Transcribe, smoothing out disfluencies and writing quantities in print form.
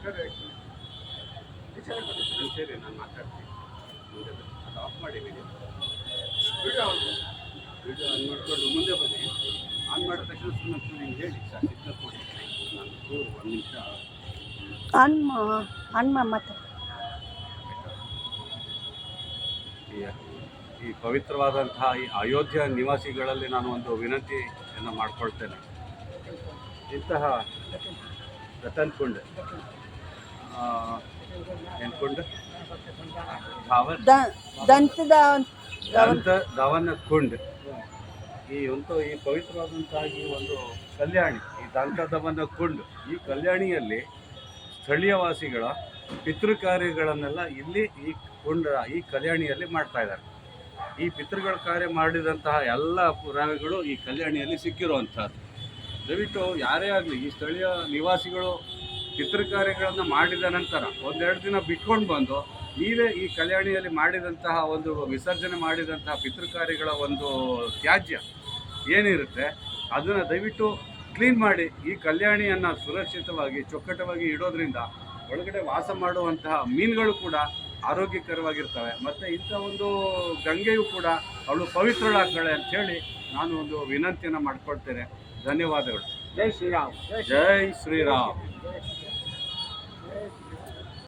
ಸರಿ, ನಾನು ಮಾತಾಡ್ತೀನಿ. ಮುಂದೆ ಬನ್ನಿ, ಅದು ಆಫ್ ಮಾಡಿ ವಿಡಿಯೋ ಆನ್ ಮಾಡಿಕೊಂಡು ಮುಂದೆ ಬನ್ನಿ. ಆನ್ ಮಾಡಿದ ತಕ್ಷಣ ಸುಮ್ಮನೆ ನಿಮ್ಗೆ ಹೇಳಿ ಸರ್, ಸಿಗ್ನಲ್ ಕೊಡಿ. ನಾನು ಚೂರು 1 ನಿಮಿಷ ಮತ್ತೆ ಈ ಪವಿತ್ರವಾದಂತಹ ಈ ಅಯೋಧ್ಯ ನಿವಾಸಿಗಳಲ್ಲಿ ನಾನು ಒಂದು ವಿನಂತಿಯನ್ನು ಮಾಡ್ಕೊಳ್ತೇನೆ. ಇಂತಹ ರತನ್ ಕುಂಡ್ ಏನು ಕುಂಡ್ ಧವನ ಕುಂಡ್ ಈ ಪವಿತ್ರವಾದಂತಹ ಈ ಒಂದು ಕಲ್ಯಾಣಿ, ಈ ದಂತಧವನ ಕುಂಡ್, ಈ ಕಲ್ಯಾಣಿಯಲ್ಲಿ ಸ್ಥಳೀಯವಾಸಿಗಳ ಪಿತೃ ಕಾರ್ಯಗಳನ್ನೆಲ್ಲ ಇಲ್ಲಿ ಈ ಕಲ್ಯಾಣಿಯಲ್ಲಿ ಮಾಡ್ತಾ ಇದ್ದಾರೆ. ಈ ಪಿತೃಗಳ ಕಾರ್ಯ ಮಾಡಿದಂತಹ ಎಲ್ಲ ಪುರಾವೆಗಳು ಈ ಕಲ್ಯಾಣಿಯಲ್ಲಿ ಸಿಕ್ಕಿರುವಂಥದ್ದು. ದಯವಿಟ್ಟು ಯಾರೇ ಆಗಲಿ ಈ ಸ್ಥಳೀಯ ನಿವಾಸಿಗಳು ಪಿತೃ ಕಾರ್ಯಗಳನ್ನು ಮಾಡಿದ ನಂತರ 1-2 ದಿನ ಬಿಟ್ಕೊಂಡು ಬಂದು ನೀವೇ ಈ ಕಲ್ಯಾಣಿಯಲ್ಲಿ ಮಾಡಿದಂತಹ ಒಂದು ವಿಸರ್ಜನೆ ಮಾಡಿದಂತಹ ಪಿತೃ ಕಾರ್ಯಗಳ ಒಂದು ತ್ಯಾಜ್ಯ ಏನಿರುತ್ತೆ ಅದನ್ನು ದಯವಿಟ್ಟು ಕ್ಲೀನ್ ಮಾಡಿ ಈ ಕಲ್ಯಾಣಿಯನ್ನು ಸುರಕ್ಷಿತವಾಗಿ ಚೊಕ್ಕಟವಾಗಿ ಇಡೋದ್ರಿಂದ ಒಳಗಡೆ ವಾಸ ಮಾಡುವಂತಹ ಮೀನುಗಳು ಕೂಡ ಆರೋಗ್ಯಕರವಾಗಿರ್ತವೆ. ಮತ್ತು ಇಂಥ ಒಂದು ಗಂಗೆಯು ಕೂಡ ಅವಳು ಪವಿತ್ರಳಾಗ್ತಾಳೆ ಅಂಥೇಳಿ ನಾನು ಒಂದು ವಿನಂತಿಯನ್ನು ಮಾಡ್ಕೊಳ್ತೇನೆ. ಧನ್ಯವಾದಗಳು. ಜೈ ಶ್ರೀರಾಮ್. ಜೈ ಶ್ರೀರಾಮ್.